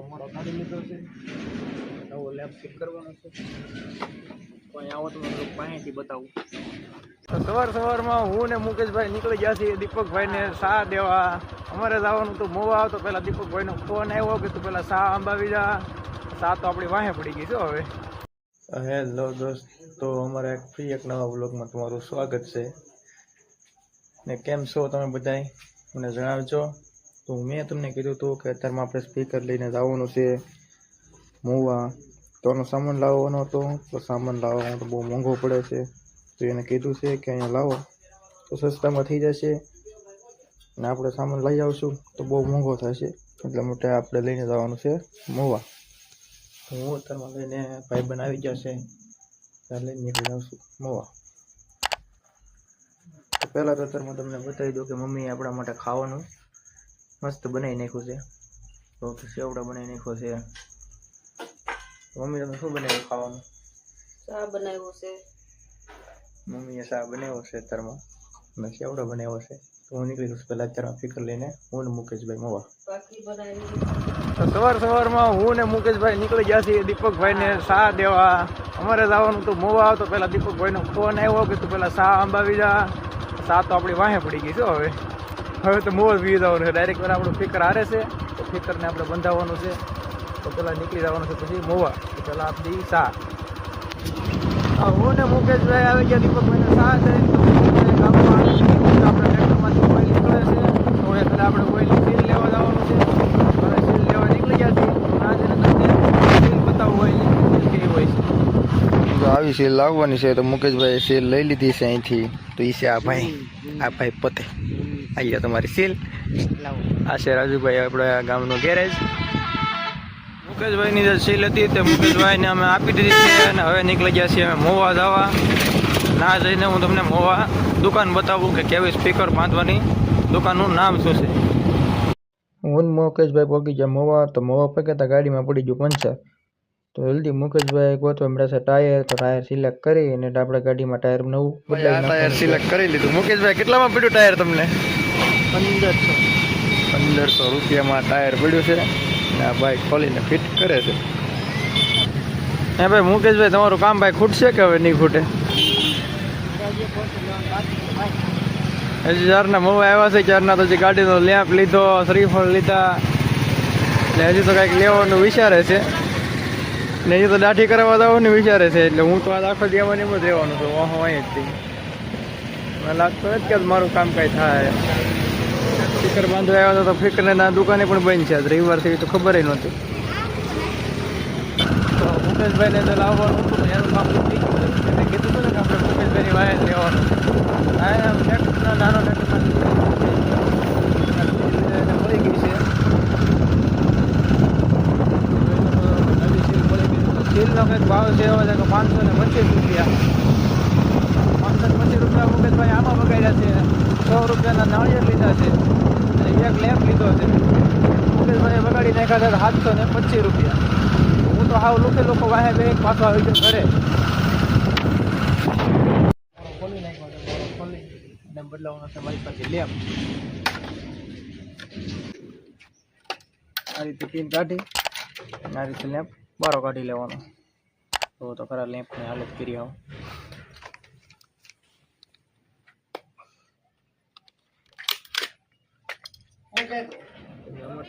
અમારો કાઢી લીધો છે, નવો લેબ ફિટ કરવાનો છે. કોઈ આવો તો હું પાસેથી બતાવું. સવારમાં હું ને મુકેશભાઈ નીકળી ગયા છીએ દીપકભાઈને સા દેવા. અમારે જવાનું તો મોવા આવતો, પહેલાં દીપકભાઈનો ફોન આવ્યો કે તું પહેલાં સા અંબાવી જા. સા તો આપણી વાહે પડી ગઈ છે હવે. હેલો દોસ્તો, અમારા એક નવા બ્લોગમાં તમારું સ્વાગત છે. ને કેમ છો તમે બધાય મને જણાવજો. તો મેં તમને કીધું હતું કે અત્યારમાં આપણે સ્પીકર લઈને જવાનું છે મોવા. તો એનો સામાન લાવવાનો હતો, તો સામાન લાવવાનો તો બહુ મોંઘો પડે છે. તો એને કીધું છે કે અહીંયા લાવો તો સસ્તામાં થઈ જશે, અને આપણે સામાન લઈ આવશું તો બહુ મોંઘો થશે. એટલા માટે આપણે લઈને જવાનું છે મોવા. હું અત્યારમાં લઈને ભાઈબંધ આવી જશે ત્યારે લઈને નીકળી આવશું મોવા. તો પહેલાં તો અત્યારમાં તમને બતાવી દઉં કે મમ્મીએ આપણા માટે ખાવાનું મસ્ત બનાવી નાખ્યું છે. તો સેવડા બનાવી નાખ્યો છે. મમ્મી તમે શું બનાવ્યું ખાવાનું? ચા બનાવ્યો છે. મમ્મીએ ચા બનાવ્યો છે અત્યારમાં, અને સેવડો બનાવ્યો છે. તો હું નીકળી જઈશ પહેલાં અત્યારમાં ફિકર લઈને હું ને મુકેશભાઈ મોવા. સવારમાં હું ને મુકેશભાઈ નીકળી ગયા છીએ દીપકભાઈને સા દેવા. અમારે જવાનું તો મોવા આવતો, પહેલાં દીપકભાઈનો ફોન આવ્યો કે તું પહેલાં સા અંબાવી જા. સા તો આપણી વાહે પડી ગઈ છે હવે તો મોવા પી જવાનું છે. ડાયરેક્ટ પહેલાં આપણું ફિકર હારે છે, તો ફિકરને આપણે બંધાવવાનું છે. તો પહેલાં નીકળી જવાનું છે પછી મોવા. તો પહેલાં આપણી સા. હું ને મુકેશભાઈ આવી ગયા દીપકભાઈને સા દે. ગામમાં આપણે ટ્રેક્ટરમાંથી ઓઇલ નીકળે છે, તો એ પહેલાં આપણે ઓઇલની સીલ લેવા જવાનું છે. હવે સીલ લેવા નીકળી ગયા છીએ. આજે તમને સીલ બતાવું ઓઇલની સીલ કેવી હોય છે. તો આવી સીલ લાવવાની છે. તો મુકેશભાઈ સીલ લઈ લીધી છે અહીંથી. તો એ છે આ ભાઈ પોતે. આવી ગયા તમારી સીલ. આ છે રાજુભાઈ, આપણા ગામનું ગેરેજ. મુકેશભાઈની જે સીલ હતી તે મુકેશભાઈને અમે આપી દીધી છે, અને હવે નીકળી ગયા છીએ અમે મોવા જવા. ના જઈને હું તમને મોવા દુકાન બતાવું કે કેવી સ્પીકર બાંધવાની દુકાનનું નામ શું છે. હું મુકેશભાઈ પહોંચી ગયા મોવા. તો મોવા પગતા ગાડીમાં પડી ગયું પંચર. તો જલ્દી મુકેશભાઈ ગોતવા મળ્યા છે ટાયર. તો ટાયર સિલેક્ટ કરી અને આપણે ગાડીમાં ટાયર નવું બદલાવી. ટાયર સિલેક્ટ કરી લીધું. મુકેશભાઈ કેટલામાં પડ્યું ટાયર તમને? 1500 રૂપિયામાં ટાયર પડ્યું છે. આ બાઇક ખોલીને ફિટ કરે છે. હે ભાઈ મુકેશભાઈ, તમારું કામ ભાઈ ખૂટશે કે હવે નહીં ખૂટે? હજી ચારના મોવા આવ્યા છે, ચારના તો હજી ગાડીનો લેમ્પ લીધો, શ્રીફળ લીધા, એટલે હજી તો કાંઈક લેવાનું વિચારે છે. ને હજી તો દાઢી કરાવવા જવાનું વિચારે છે. એટલે હું તો આ આખો દેવાની એમ જ રહેવાનું છું. વાહ અહીં જ થી મને લાગતું નથી કે મારું કામ કાંઈ થાય. ફિકર બાંધવા આવ્યા હતા તો ફિકરને ના દુકાને પણ બંધ છે. રવિવાર થી તો ખબર નહોતી. તો મુકેશભાઈને તો લાવવાનું હતું, એનું કામ નથી. એને કીધું હતું ને કે આપણે મુકેશભાઈની વાહે લેવાનું. નાનો ટ્રેક્ટર મળી ગઈ છે. નવી સીલ મળી ગઈ. સીલનો કંઈક ભાવ છે એવો છે કે 525 રૂપિયા. 525 રૂપિયા મુકેશભાઈ આમાં બગાડ્યા છે. 100 રૂપિયાના નાળિયેર લીધા છે, અને એક લેમ્પ લીધો છે. મુકેશભાઈએ બગાડી નાખ્યા છે 725 રૂપિયા. હું તો હાવ લોકો વાહે બે પાછો આવી ગયો ઘરે. ખોલી નાખ્યો ખોલી બદલાવાનો છે મારી પાસે લેમ્પ. આ રીતે પિન કાઢી અને આ રીતે લેમ્પ બારો કાઢી લેવાનો. તો ખરા લેમ્પની હાલત કરી આવો.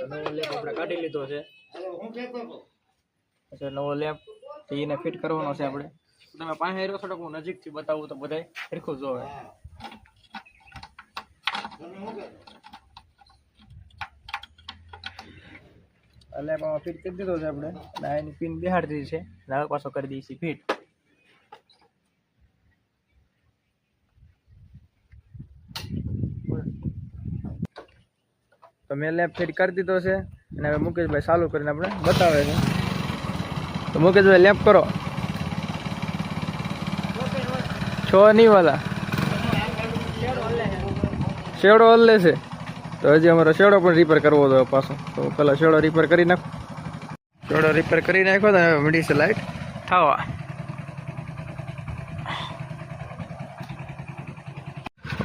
નવો લેમ્પ આપણે કાઢી લીધો છે. નવો લેમ્પ એને ફિટ કરવાનો છે આપણે. તમે પાસે રહ્યો થોડોક હું નજીકથી બતાવું તો બધા સરખું જોવે. લેમ્પ આમાં ફિટ કરી દીધો છે આપણે, અને એની પિન બેહાડી દીધી છે. હવે પાછો કરી દઈએ છીએ ફિટ. તો મેં લેમ્પ ફિટ કરી દીધો છે, અને હવે મુકેશભાઈ ચાલુ કરીને આપણે બતાવે છે. તો મુકેશભાઈ લેમ્પ કરો. છો નહીં વાલા શેડો હલ્લે છે. તો હજી અમારો શેડો પણ રિપેર કરવો હતો પાછો. તો પેલા શેડો રિપેર કરી નાખો. શેડો રિપેર કરી નાખ્યો તો હવે મળી છે લાઈટ થવા.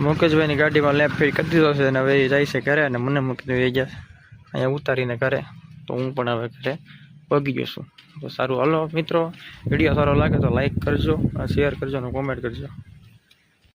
મુકેશભાઈની ગાડીમાં લેમ્પ ફિટ કરી દીધો છે, અને હવે એ જાય છે ઘરે, અને મને મૂકી દે ગયા અહીંયા ઉતારીને ઘરે. તો હું પણ હવે ઘરે પગી ગયો છું. તો સારું, હલો મિત્રો, વિડીયો સારો લાગે તો લાઈક કરજો, શેર કરજો અને કોમેન્ટ કરજો.